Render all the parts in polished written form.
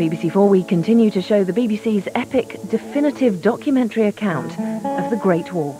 BBC4, we continue to show the BBC's epic, definitive documentary account of the Great War.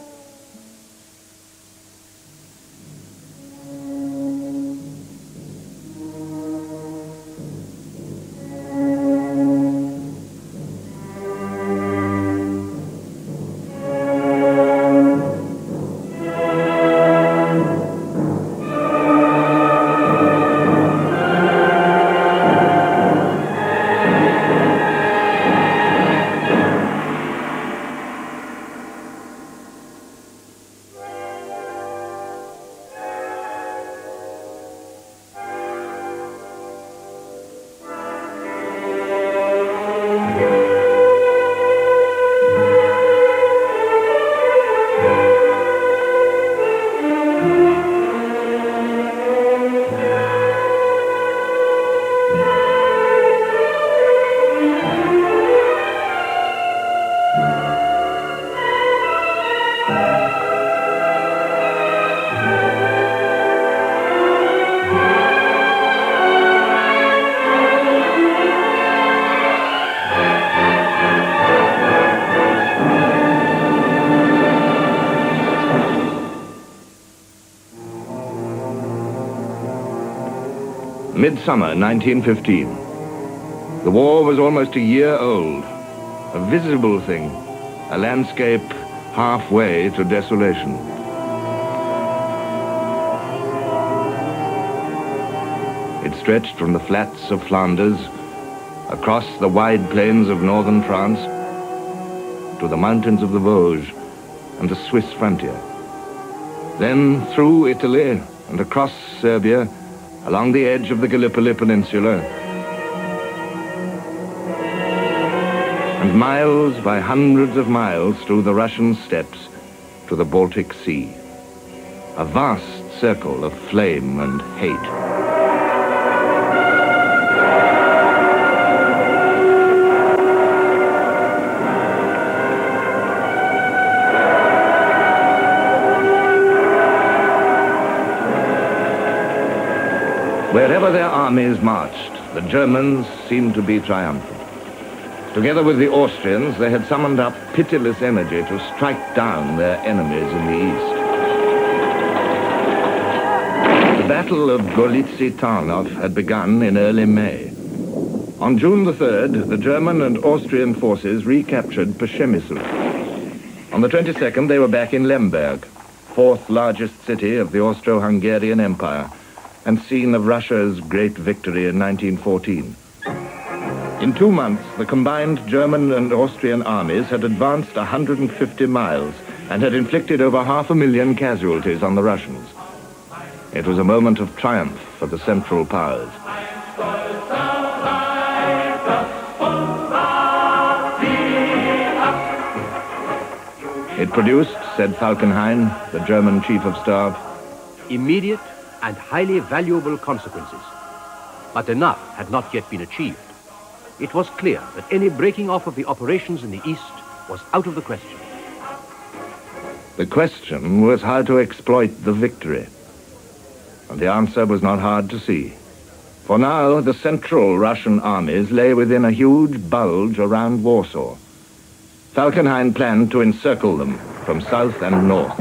Midsummer 1915. The war was almost a year old, a visible thing, a landscape halfway to desolation. It stretched from the flats of Flanders, across the wide plains of northern France, to the mountains of the Vosges and the Swiss frontier. Then through Italy and across Serbia, along the edge of the Gallipoli Peninsula, and miles by hundreds of miles through the Russian steppes to the Baltic Sea. A vast circle of flame and hate. Wherever their armies marched, the Germans seemed to be triumphant. Together with the Austrians, they had summoned up pitiless energy to strike down their enemies in the east. The Battle of Gorlice-Tarnow had begun in early May. On June the 3rd, the German and Austrian forces recaptured Przemysl. On the 22nd, they were back in Lemberg, fourth largest city of the Austro-Hungarian Empire, and scene of Russia's great victory in 1914. In 2 months, the combined German and Austrian armies had advanced 150 miles and had inflicted over 500,000 casualties on the Russians. It was a moment of triumph for the Central Powers. It produced, said Falkenhayn, the German chief of staff, immediate and highly valuable consequences. But enough had not yet been achieved. It was clear that any breaking off of the operations in the east was out of the question. The question was how to exploit the victory. And the answer was not hard to see. For now, the central Russian armies lay within a huge bulge around Warsaw. Falkenhayn planned to encircle them from south and north.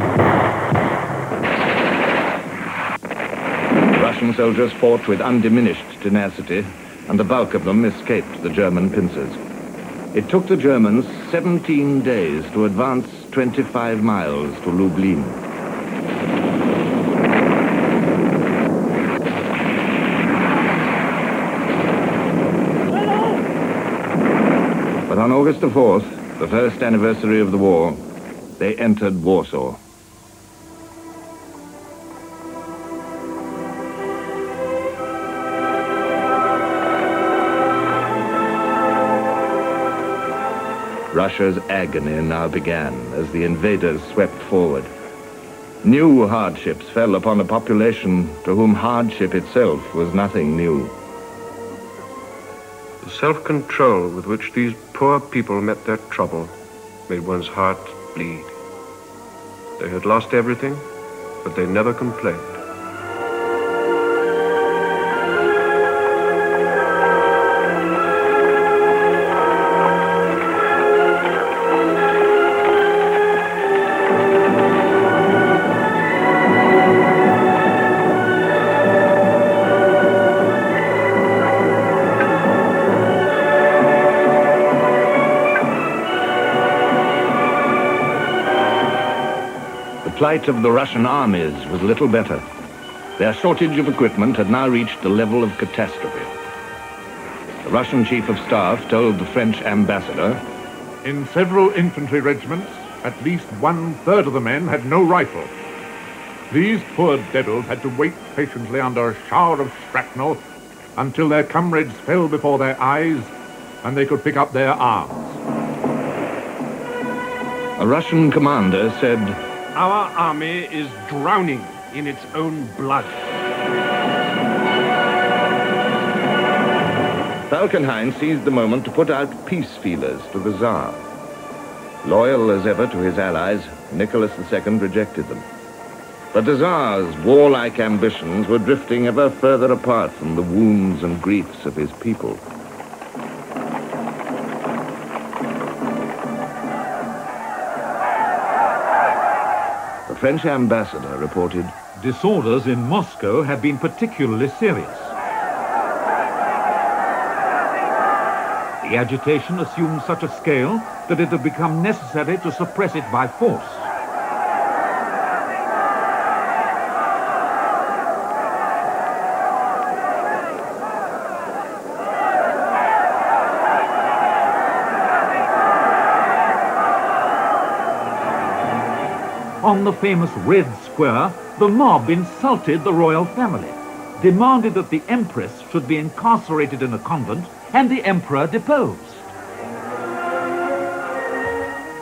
Russian soldiers fought with undiminished tenacity, and the bulk of them escaped the German pincers. It took the Germans 17 days to advance 25 miles to Lublin. But on August the 4th, the first anniversary of the war, they entered Warsaw. Russia's agony now began as the invaders swept forward. New hardships fell upon a population to whom hardship itself was nothing new. The self-control with which these poor people met their trouble made one's heart bleed. They had lost everything, but they never complained. plight of the Russian armies was little better. Their shortage of equipment had now reached the level of catastrophe. The Russian chief of staff told the French ambassador, "In several infantry regiments, at least 1/3 of the men had no rifle. These poor devils had to wait patiently under a shower of shrapnel until their comrades fell before their eyes and they could pick up their arms." A Russian commander said, "Our army is drowning in its own blood." Falkenhayn seized the moment to put out peace feelers to the Tsar. Loyal as ever to his allies, Nicholas II rejected them. But the Tsar's warlike ambitions were drifting ever further apart from the wounds and griefs of his people. The French ambassador reported, Disorders in Moscow have been particularly serious. The agitation assumed such a scale that it had become necessary to suppress it by force. On the famous Red Square, the mob insulted the royal family, demanded that the Empress should be incarcerated in a convent and the Emperor deposed.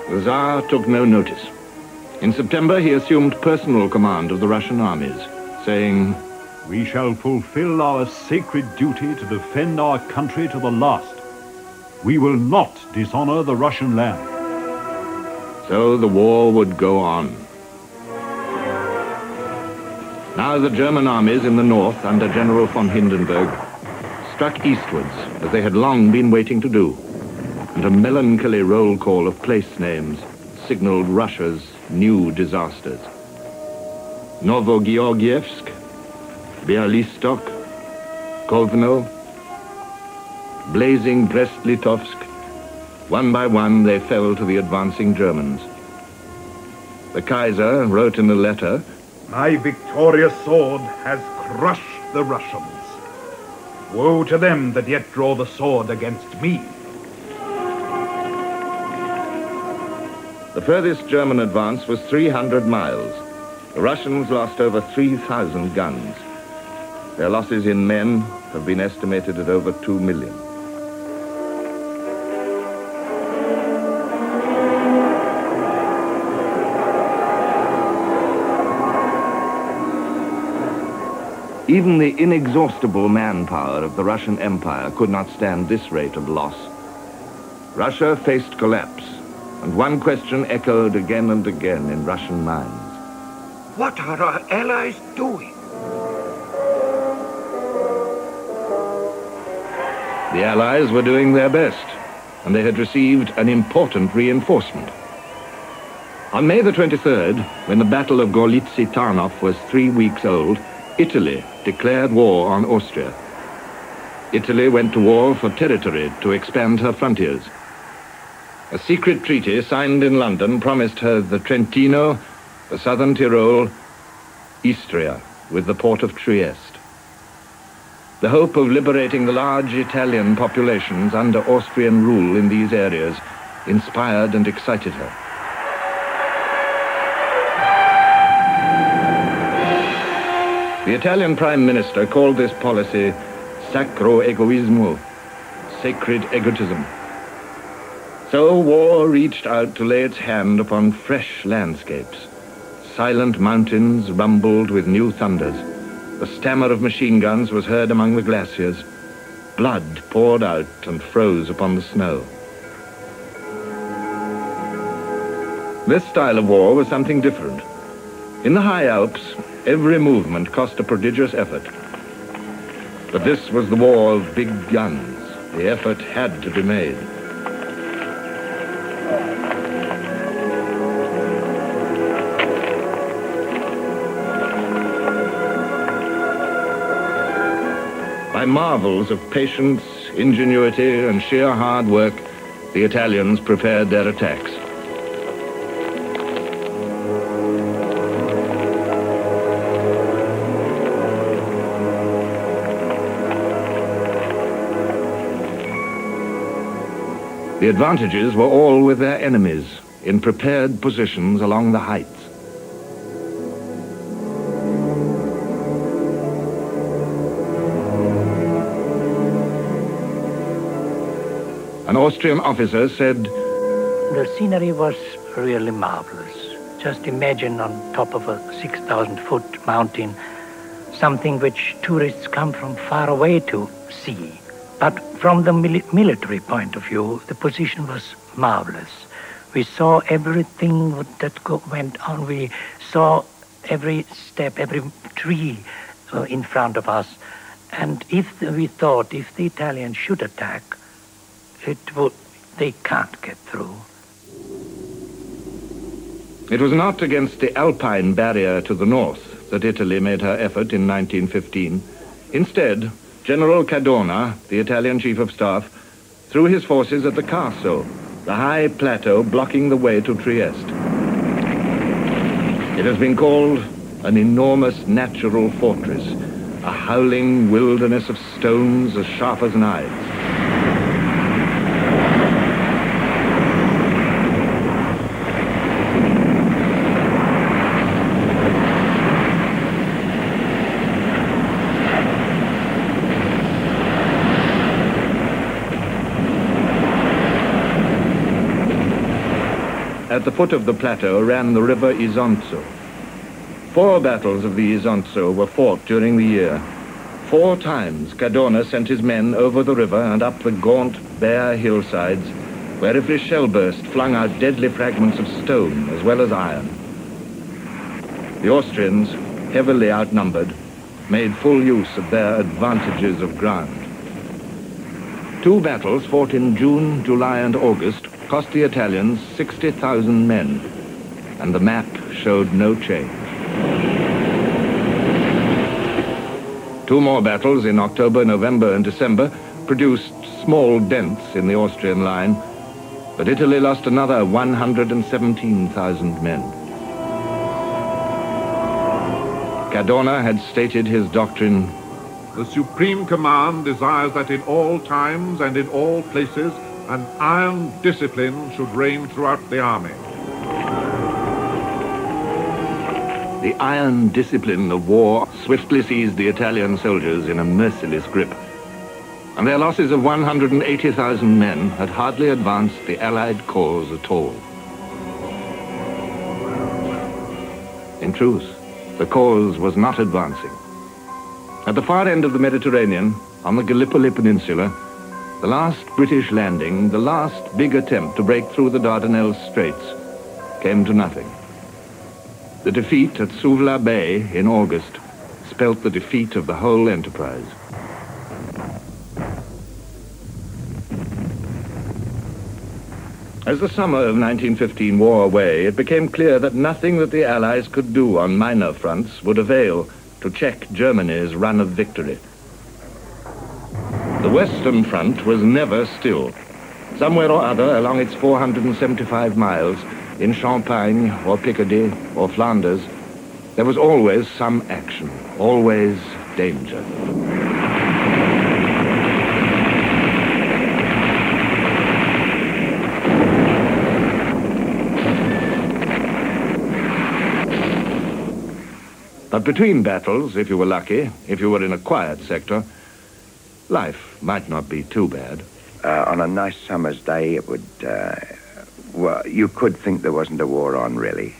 The Tsar took no notice. In September, he assumed personal command of the Russian armies, saying, "We shall fulfill our sacred duty to defend our country to the last. We will not dishonor the Russian land." So the war would go on. Now the German armies in the north under General von Hindenburg struck eastwards, as they had long been waiting to do, and a melancholy roll call of place names signaled Russia's new disasters. Novogeorgievsk, Bialystok, Kovno, blazing Brest-Litovsk. One by one they fell to the advancing Germans. The Kaiser wrote in a letter, "My victorious sword has crushed the Russians. Woe to them that yet draw the sword against me." The furthest German advance was 300 miles. The Russians lost over 3,000 guns. Their losses in men have been estimated at over 2 million. Even the inexhaustible manpower of the Russian Empire could not stand this rate of loss. Russia faced collapse, and one question echoed again and again in Russian minds. What are our allies doing? The Allies were doing their best, and they had received an important reinforcement. On May the 23rd, when the Battle of Gorlice-Tarnow was 3 weeks old, Italy declared war on Austria. Italy went to war for territory to expand her frontiers. A secret treaty signed in London promised her the Trentino, the southern Tyrol, Istria, with the port of Trieste. The hope of liberating the large Italian populations under Austrian rule in these areas inspired and excited her. The Italian Prime Minister called this policy sacro egoismo, sacred egotism. So war reached out to lay its hand upon fresh landscapes. Silent mountains rumbled with new thunders. The stammer of machine guns was heard among the glaciers. Blood poured out and froze upon the snow. This style of war was something different. In the high Alps, every movement cost a prodigious effort. But this was the war of big guns. The effort had to be made. By marvels of patience, ingenuity, and sheer hard work, the Italians prepared their attacks. The advantages were all with their enemies, in prepared positions along the heights. An Austrian officer said, "The scenery was really marvelous. Just imagine on top of a 6,000-foot mountain, something which tourists come from far away to see. But from the military point of view, the position was marvelous. We saw everything that went on. We saw every step, every tree in front of us. And we thought if the Italians should attack, they can't get through." It was not against the Alpine barrier to the north that Italy made her effort in 1915. Instead, General Cadorna, the Italian Chief of Staff, threw his forces at the Carso, the high plateau blocking the way to Trieste. It has been called an enormous natural fortress, a howling wilderness of stones as sharp as knives. At the foot of the plateau ran the river Isonzo. 4 battles of the Isonzo were fought during the year. 4 times Cadorna sent his men over the river and up the gaunt, bare hillsides, where every shell burst flung out deadly fragments of stone as well as iron. The Austrians, heavily outnumbered, made full use of their advantages of ground. 2 battles fought in June, July, and August cost the Italians 60,000 men, and the map showed no change. 2 more battles in October, November, and December produced small dents in the Austrian line, but Italy lost another 117,000 men. Cadorna had stated his doctrine: "The Supreme Command desires that in all times and in all places an iron discipline should reign throughout the army." The iron discipline of war swiftly seized the Italian soldiers in a merciless grip, and their losses of 180,000 men had hardly advanced the Allied cause at all. In truth, the cause was not advancing. At the far end of the Mediterranean, on the Gallipoli Peninsula, the last British landing, the last big attempt to break through the Dardanelles Straits, came to nothing. The defeat at Suvla Bay in August spelt the defeat of the whole enterprise. As the summer of 1915 wore away, it became clear that nothing that the Allies could do on minor fronts would avail to check Germany's run of victory. The Western Front was never still. Somewhere or other along its 475 miles, in Champagne or Picardy or Flanders, there was always some action, always danger. But between battles, if you were lucky, if you were in a quiet sector, life might not be too bad. On a nice summer's day, it would, well, you could think there wasn't a war on, really.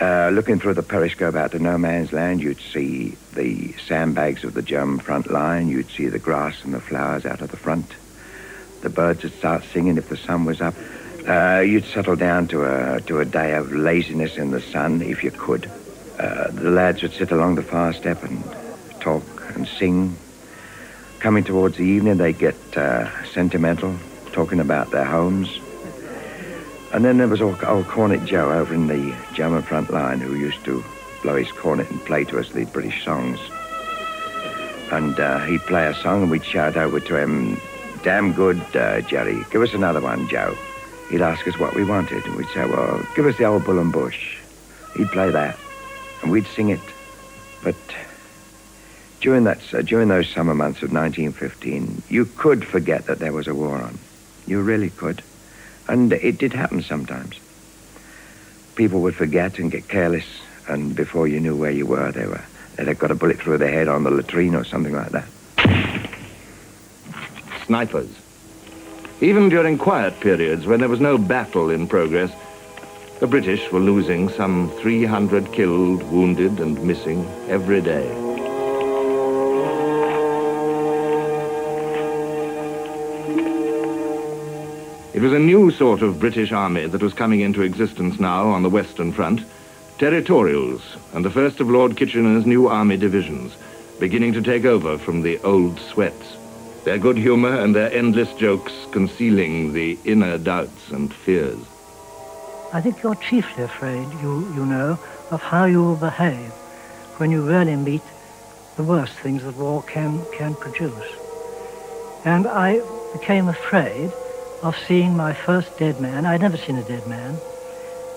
Looking through the periscope out to no man's land, you'd see the sandbags of the German front line. You'd see the grass and the flowers out of the front. The birds would start singing if the sun was up. You'd settle down to a day of laziness in the sun, if you could. The lads would sit along the far step and talk and sing. Coming towards the evening, they'd get sentimental, talking about their homes. And then there was old Cornet Joe over in the German front line who used to blow his cornet and play to us the British songs. And he'd play a song and we'd shout over to him, "Damn good, Jerry. Give us another one, Joe." He'd ask us what we wanted and we'd say, "Well, give us the old Bull and Bush." He'd play that and we'd sing it. But during those summer months of 1915, you could forget that there was a war on. You really could. And it did happen sometimes. People would forget and get careless, and before you knew where you were, they'd have got a bullet through their head on the latrine or something like that. Snipers. Even during quiet periods when there was no battle in progress, the British were losing some 300 killed, wounded, and missing every day. It was a new sort of British army that was coming into existence now on the Western Front, territorials, and the first of Lord Kitchener's new army divisions, beginning to take over from the old sweats, their good humor and their endless jokes concealing the inner doubts and fears. I think you're chiefly afraid, you know, of how you will behave when you really meet the worst things that war can produce. And I became afraid of seeing my first dead man. I'd never seen a dead man.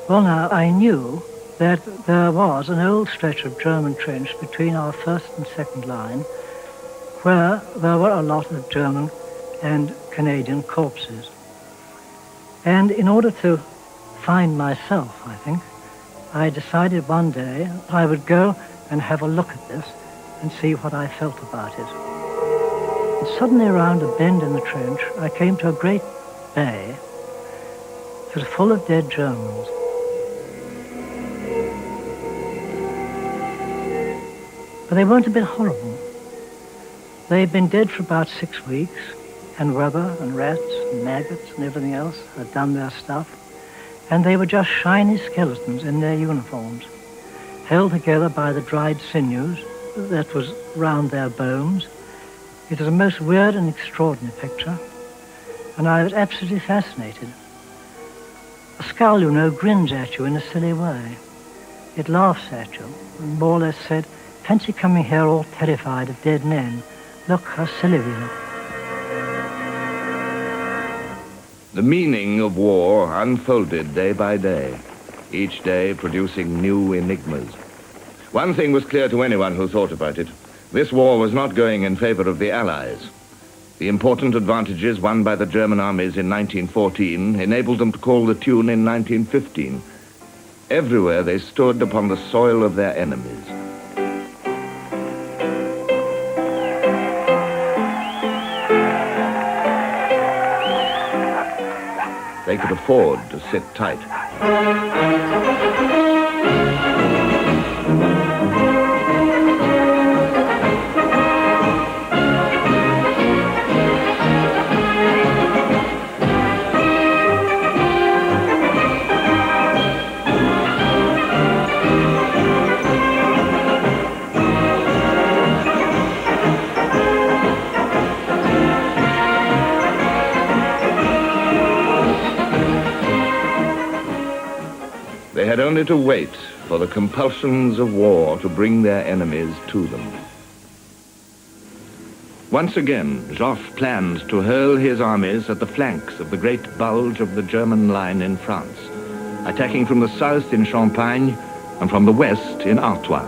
Well, now, I knew that there was an old stretch of German trench between our first and second line where there were a lot of German and Canadian corpses. And in order to find myself, I think, I decided one day I would go and have a look at this and see what I felt about it. And suddenly around a bend in the trench, I came to a great bay. It was full of dead Germans. But they weren't a bit horrible. They'd been dead for about 6 weeks, and weather and rats and maggots and everything else had done their stuff. And they were just shiny skeletons in their uniforms, held together by the dried sinews that was round their bones. It was a most weird and extraordinary picture, and I was absolutely fascinated. A skull, you know, grins at you in a silly way. It laughs at you, and more or less said, "Fancy coming here all terrified of dead men. Look how silly we look." The meaning of war unfolded day by day, each day producing new enigmas. One thing was clear to anyone who thought about it. This war was not going in favor of the Allies. The important advantages won by the German armies in 1914 enabled them to call the tune in 1915. Everywhere they stood upon the soil of their enemies. They could afford to sit tight. They had only to wait for the compulsions of war to bring their enemies to them. Once again, Joffre planned to hurl his armies at the flanks of the great bulge of the German line in France, attacking from the south in Champagne and from the west in Artois.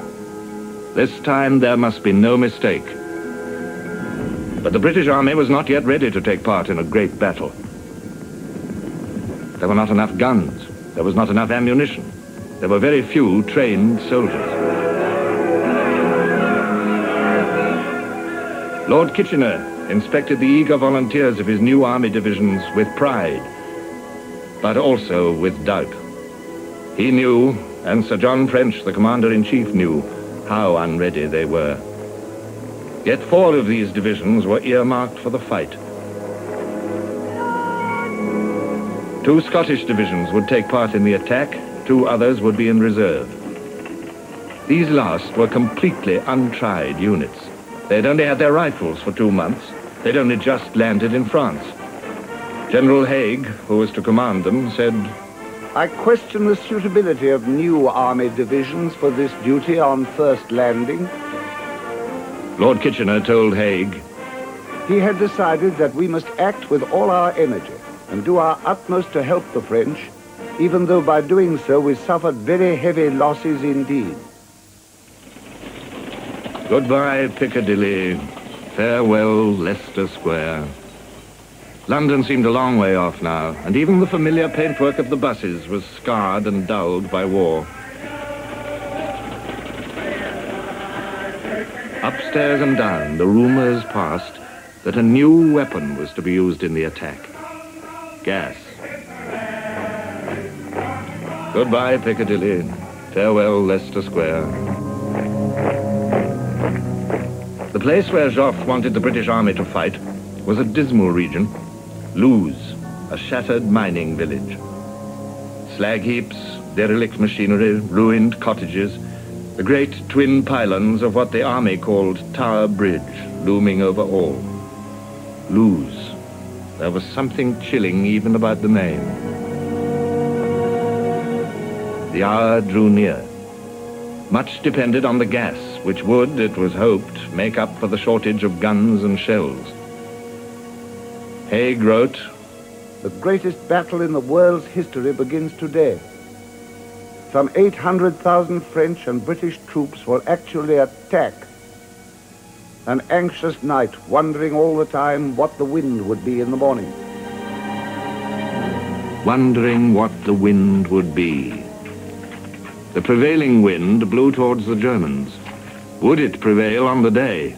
This time there must be no mistake. But the British army was not yet ready to take part in a great battle. There were not enough guns. There was not enough ammunition. There were very few trained soldiers. Lord Kitchener inspected the eager volunteers of his new army divisions with pride, but also with doubt. He knew, and Sir John French, the commander-in-chief, knew how unready they were. Yet 4 of these divisions were earmarked for the fight. 2 Scottish divisions would take part in the attack, 2 others would be in reserve. These last were completely untried units. They'd only had their rifles for 2 months. They'd only just landed in France. General Haig, who was to command them, said, "I question the suitability of new army divisions for this duty on first landing." Lord Kitchener told Haig, he had decided that we must act with all our energy and do our utmost to help the French, even though by doing so we suffered very heavy losses indeed. Goodbye, Piccadilly. Farewell, Leicester Square. London seemed a long way off now, and even the familiar paintwork of the buses was scarred and dulled by war. Upstairs and down, the rumours passed that a new weapon was to be used in the attack. Gas. Goodbye, Piccadilly. Farewell, Leicester Square. The place where Joffre wanted the British Army to fight was a dismal region. Lewes, a shattered mining village. Slag heaps, derelict machinery, ruined cottages, the great twin pylons of what the army called Tower Bridge looming over all. Lewes. There was something chilling even about the name. The hour drew near. Much depended on the gas, which would, it was hoped, make up for the shortage of guns and shells. Haig wrote, "The greatest battle in the world's history begins today. Some 800,000 French and British troops will actually attack. An anxious night, wondering all the time what the wind would be in the morning." Wondering what the wind would be. The prevailing wind blew towards the Germans. Would it prevail on the day?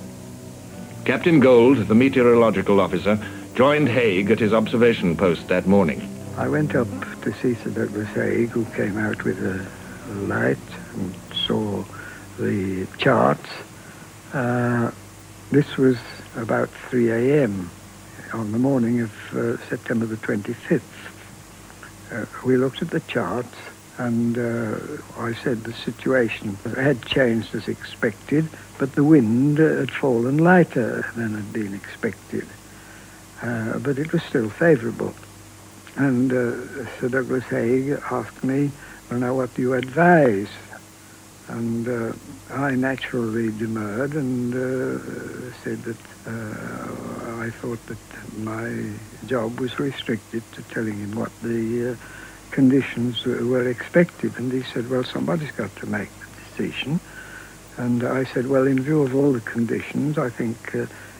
Captain Gold, the meteorological officer, joined Haig at his observation post that morning. I went up to see Sir Douglas Haig, who came out with a light and saw the charts. This was about 3 a.m. on the morning of September the 25th. We looked at the charts, and I said the situation had changed as expected, but the wind had fallen lighter than had been expected. But it was still favourable. And Sir Douglas Haig asked me, "Well, now what do you advise?" And I naturally demurred and said that I thought that my job was restricted to telling him what the conditions were expected. And he said, "Well, somebody's got to make the decision." And I said, "Well, in view of all the conditions, I think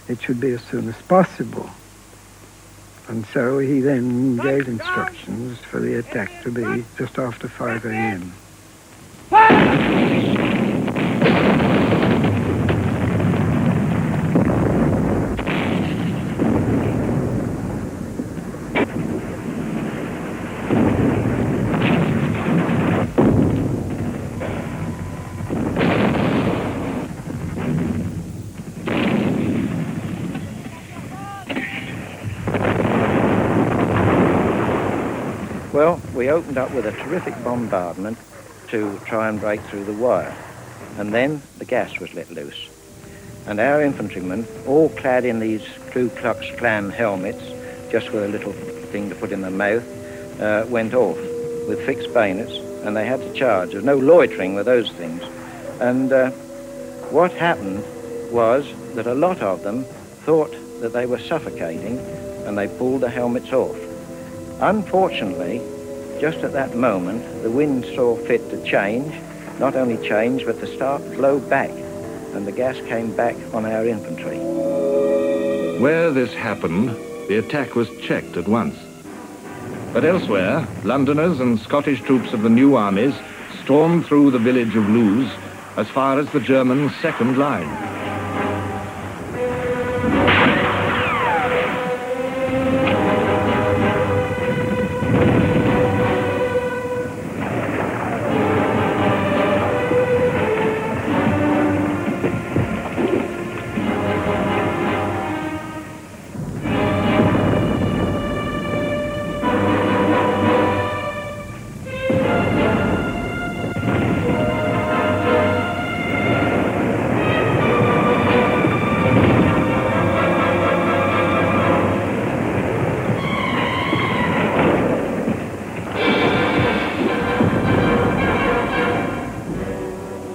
it should be as soon as possible." And so he then gave instructions for the attack to be just after 5 a.m. Well, we opened up with a terrific bombardment to try and break through the wire. And then the gas was let loose. And our infantrymen, all clad in these Ku Klux Klan helmets, just with a little thing to put in their mouth, went off with fixed bayonets, and they had to charge. There was no loitering with those things. And what happened was that a lot of them thought that they were suffocating, and they pulled the helmets off. Unfortunately, just at that moment, the wind saw fit to change, not only change, but to start to blow back, and the gas came back on our infantry. Where this happened, the attack was checked at once. But elsewhere, Londoners and Scottish troops of the new armies stormed through the village of Lewes as far as the German second line.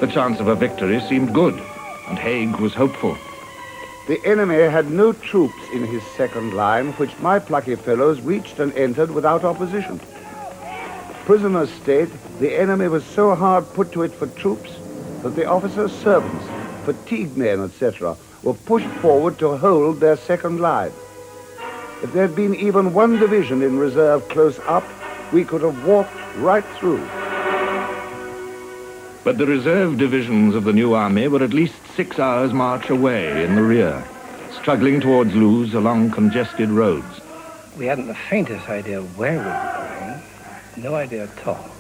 The chance of a victory seemed good, and Haig was hopeful. The enemy had no troops in his second line, which my plucky fellows reached and entered without opposition. Prisoners state the enemy was so hard put to it for troops that the officers' servants, fatigue men, etc., were pushed forward to hold their second line. If there had been even one division in reserve close up, we could have walked right through. But the reserve divisions of the new army were at least 6 hours' march away in the rear, struggling towards Luz along congested roads. We hadn't the faintest idea where we were going, no idea at all.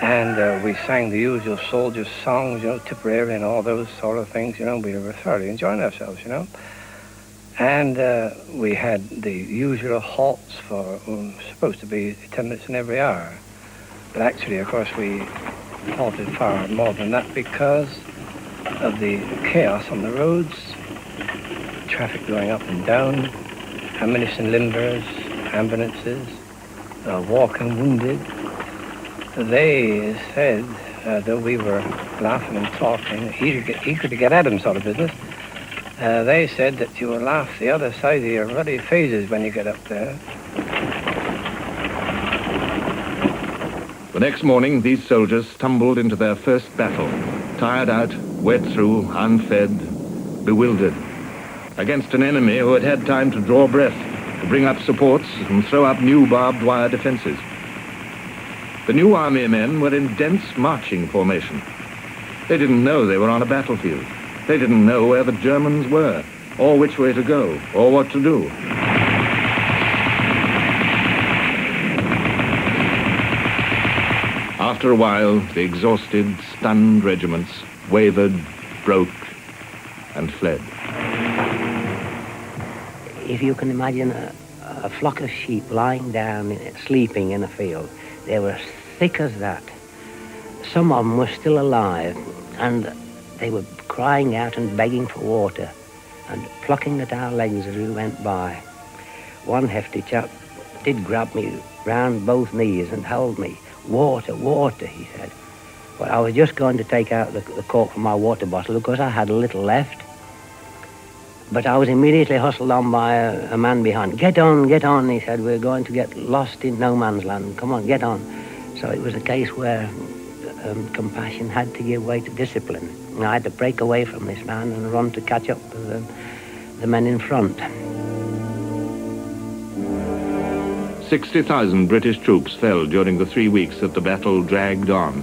And we sang the usual soldiers' songs, Tipperary and all those sort of things, We were thoroughly enjoying ourselves, And we had the usual halts for, supposed to be 10 minutes in every hour. But actually, of course, we halted far more than that because of the chaos on the roads, traffic going up and down, ammunition limbers, ambulances, walking wounded. They said, though we were laughing and talking, eager to get at him sort of business, they said that you will laugh the other side of your ruddy phases when you get up there. The next morning, these soldiers stumbled into their first battle, tired out, wet through, unfed, bewildered, against an enemy who had had time to draw breath, to bring up supports and throw up new barbed wire defenses. The new army men were in dense marching formation. They didn't know they were on a battlefield. They didn't know where the Germans were, or which way to go, or what to do. After a while, the exhausted, stunned regiments wavered, broke, and fled. If you can imagine a flock of sheep lying down, sleeping in a field, they were thick as that. Some of them were still alive, and they were crying out and begging for water and plucking at our legs as we went by. One hefty chap did grab me round both knees and held me. Water, water, he said. But I was just going to take out the cork from my water bottle because I had a little left. But I was immediately hustled on by a man behind. Get on, he said. We're going to get lost in no man's land. Come on, get on. So it was a case where compassion had to give way to discipline. And I had to break away from this man and run to catch up with the men in front. 60,000 British troops fell during the 3 weeks that the battle dragged on.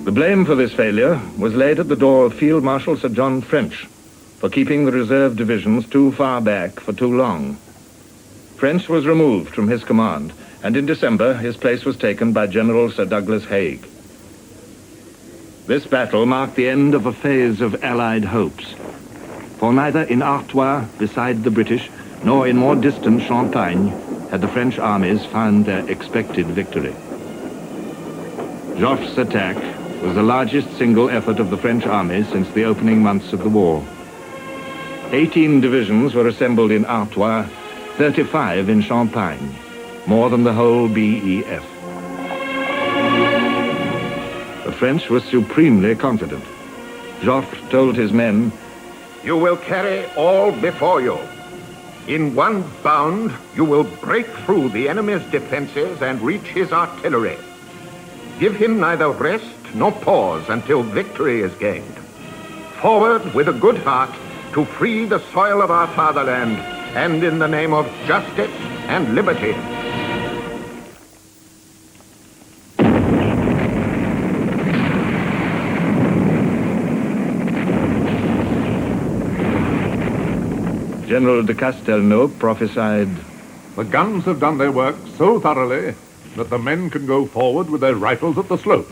The blame for this failure was laid at the door of Field Marshal Sir John French for keeping the reserve divisions too far back for too long. French was removed from his command, and in December his place was taken by General Sir Douglas Haig. This battle marked the end of a phase of Allied hopes, for neither in Artois beside the British nor in more distant Champagne had the French armies found their expected victory. Joffre's attack was the largest single effort of the French army since the opening months of the war. 18 divisions were assembled in Artois, 35 in Champagne, more than the whole BEF. The French were supremely confident. Joffre told his men, "You will carry all before you. In one bound, you will break through the enemy's defenses and reach his artillery. Give him neither rest nor pause until victory is gained. Forward with a good heart to free the soil of our fatherland, and in the name of justice and liberty." General de Castelnau prophesied, "The guns have done their work so thoroughly that the men can go forward with their rifles at the slope."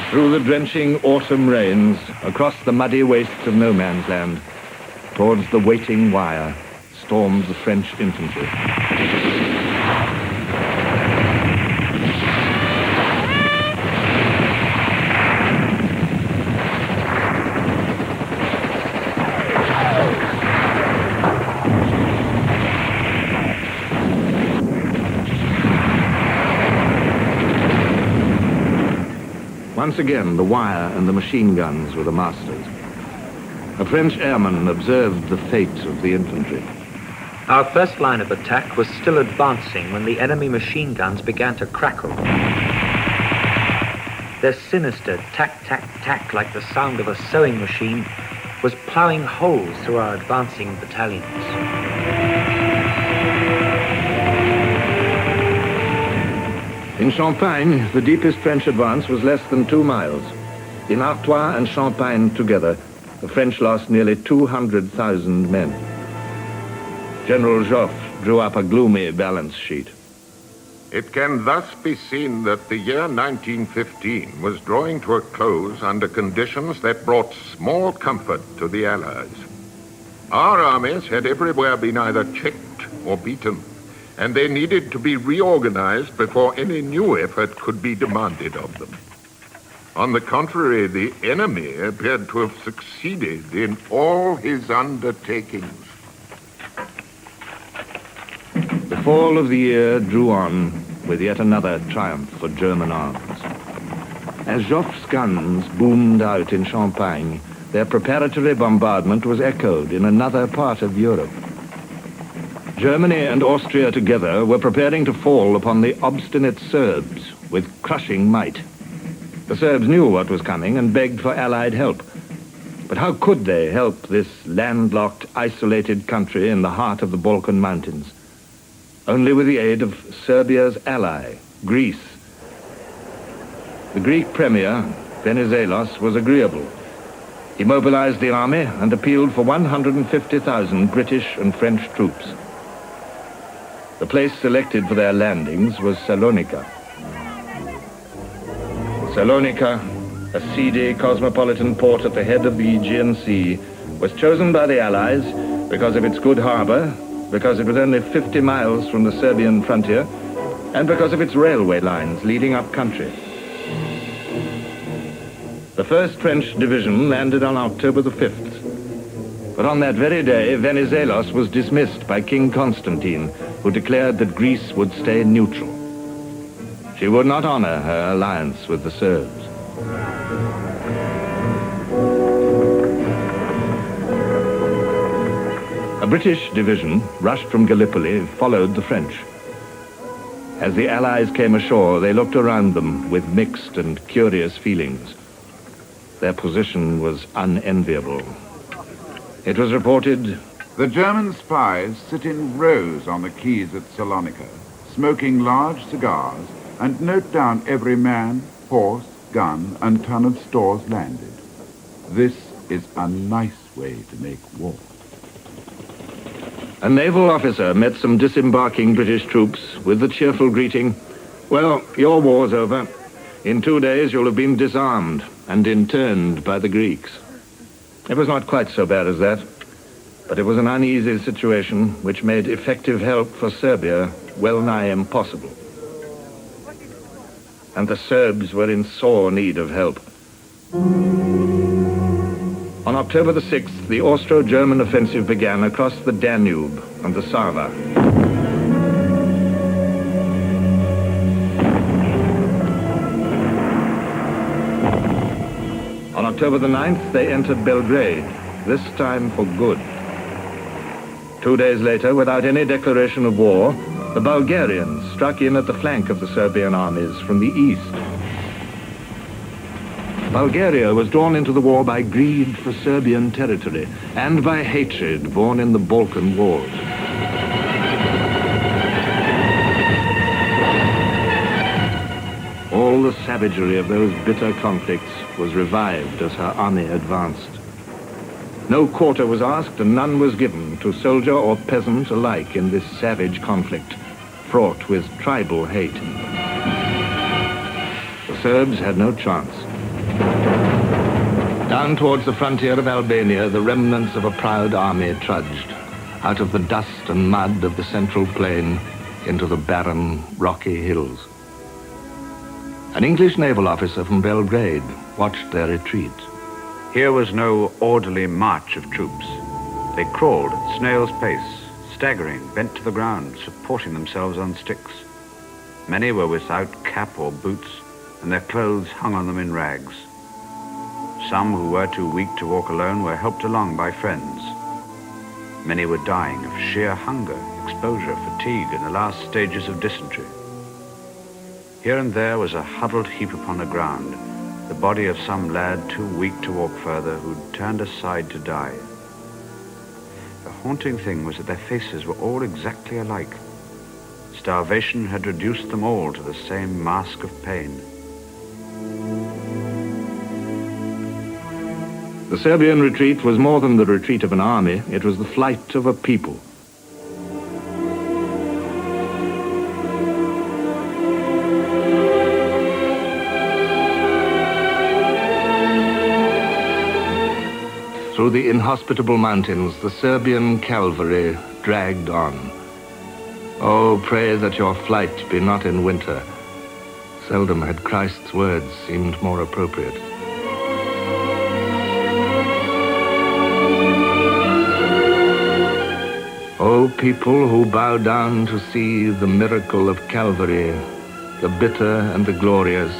Through the drenching autumn rains, across the muddy wastes of no man's land, towards the waiting wire, stormed the French infantry. Once again, the wire and the machine guns were the masters. A French airman observed the fate of the infantry. Our first line of attack was still advancing when the enemy machine guns began to crackle. Their sinister tack-tack-tack, like the sound of a sewing machine, was ploughing holes through our advancing battalions. In Champagne, the deepest French advance was less than 2 miles. In Artois and Champagne together, the French lost nearly 200,000 men. General Joffre drew up a gloomy balance sheet. It can thus be seen that the year 1915 was drawing to a close under conditions that brought small comfort to the Allies. Our armies had everywhere been either checked or beaten, and they needed to be reorganized before any new effort could be demanded of them. On the contrary, the enemy appeared to have succeeded in all his undertakings. The fall of the year drew on with yet another triumph for German arms. As Joffre's guns boomed out in Champagne, their preparatory bombardment was echoed in another part of Europe. Germany and Austria together were preparing to fall upon the obstinate Serbs with crushing might. The Serbs knew what was coming and begged for Allied help. But how could they help this landlocked, isolated country in the heart of the Balkan Mountains? Only with the aid of Serbia's ally, Greece. The Greek premier, Venizelos, was agreeable. He mobilized the army and appealed for 150,000 British and French troops. The place selected for their landings was Salonika. Salonika, a seedy cosmopolitan port at the head of the Aegean Sea, was chosen by the Allies because of its good harbor, because it was only 50 miles from the Serbian frontier, and because of its railway lines leading up country. The 1st French Division landed on October the 5th. But on that very day, Venizelos was dismissed by King Constantine, who declared that Greece would stay neutral. She would not honor her alliance with the Serbs. A British division, rushed from Gallipoli, followed the French. As the Allies came ashore, they looked around them with mixed and curious feelings. Their position was unenviable. It was reported, "The German spies sit in rows on the quays at Salonika, smoking large cigars, and note down every man, horse, gun, and ton of stores landed. This is a nice way to make war." a naval officer met some disembarking British troops with the cheerful greeting, "Well, your war's over. In 2 days you'll have been disarmed and interned by the Greeks." It was not quite so bad as that, but it was an uneasy situation which made effective help for Serbia well nigh impossible. And the Serbs were in sore need of help. On October the 6th, the Austro-German offensive began across the Danube and the Sava. On October the 9th, they entered Belgrade, this time for good. 2 days later, without any declaration of war, the Bulgarians struck in at the flank of the Serbian armies from the east. Bulgaria was drawn into the war by greed for Serbian territory and by hatred born in the Balkan Wars. All the savagery of those bitter conflicts was revived as her army advanced. No quarter was asked and none was given to soldier or peasant alike in this savage conflict, fraught with tribal hate. The Serbs had no chance. Down towards the frontier of Albania, the remnants of a proud army trudged out of the dust and mud of the central plain into the barren, rocky hills. An English naval officer from Belgrade watched their retreat. Here was no orderly march of troops. They crawled at snail's pace, staggering, bent to the ground, supporting themselves on sticks. Many were without cap or boots, and their clothes hung on them in rags. Some who were too weak to walk alone were helped along by friends. Many were dying of sheer hunger, exposure, fatigue, and the last stages of dysentery. Here and there was a huddled heap upon the ground, the body of some lad too weak to walk further, who'd turned aside to die. The haunting thing was that their faces were all exactly alike. Starvation had reduced them all to the same mask of pain. The Serbian retreat was more than the retreat of an army, it was the flight of a people. Through the inhospitable mountains, the Serbian cavalry dragged on. Oh, pray that your flight be not in winter. Seldom had Christ's words seemed more appropriate. O people who bow down to see the miracle of Calvary, the bitter and the glorious,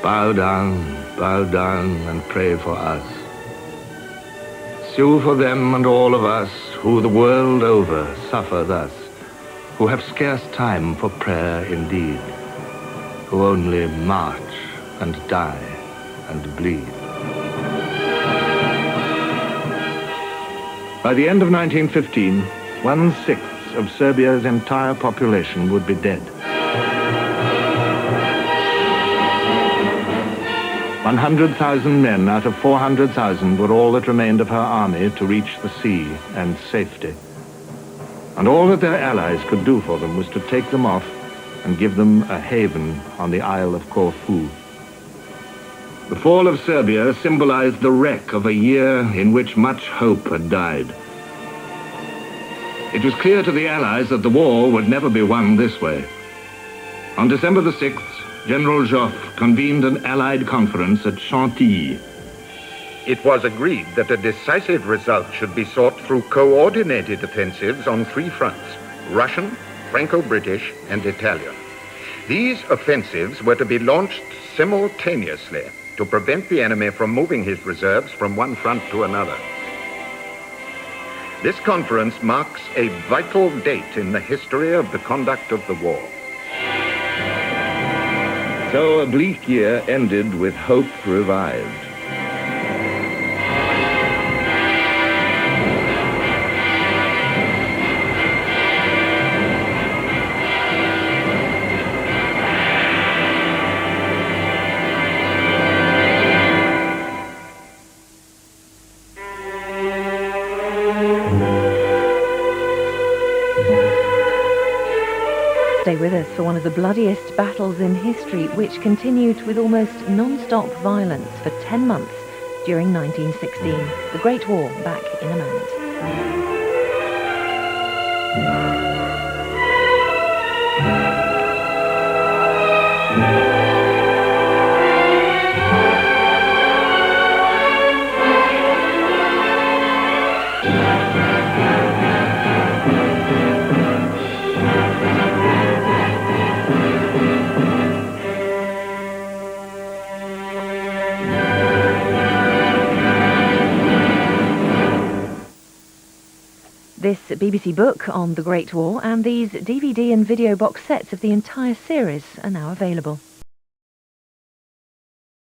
bow down and pray for us. Sue for them and all of us who the world over suffer thus, who have scarce time for prayer indeed, who only march and die and bleed. By the end of 1915, 1/6 of Serbia's entire population would be dead. 100,000 men out of 400,000 were all that remained of her army to reach the sea and safety. And all that their allies could do for them was to take them off and give them a haven on the Isle of Corfu. The fall of Serbia symbolized the wreck of a year in which much hope had died. It was clear to the Allies that the war would never be won this way. On December the 6th, General Joffre convened an Allied conference at Chantilly. It was agreed that a decisive result should be sought through coordinated offensives on 3 fronts: Russian, Franco-British, and Italian. These offensives were to be launched simultaneously to prevent the enemy from moving his reserves from one front to another. This conference marks a vital date in the history of the conduct of the war. So a bleak year ended with hope revived. Stay with us for one of the bloodiest battles in history, which continued with almost non-stop violence for 10 months during 1916. The Great War, back in a moment. This BBC book on the Great War and these DVD and video box sets of the entire series are now available.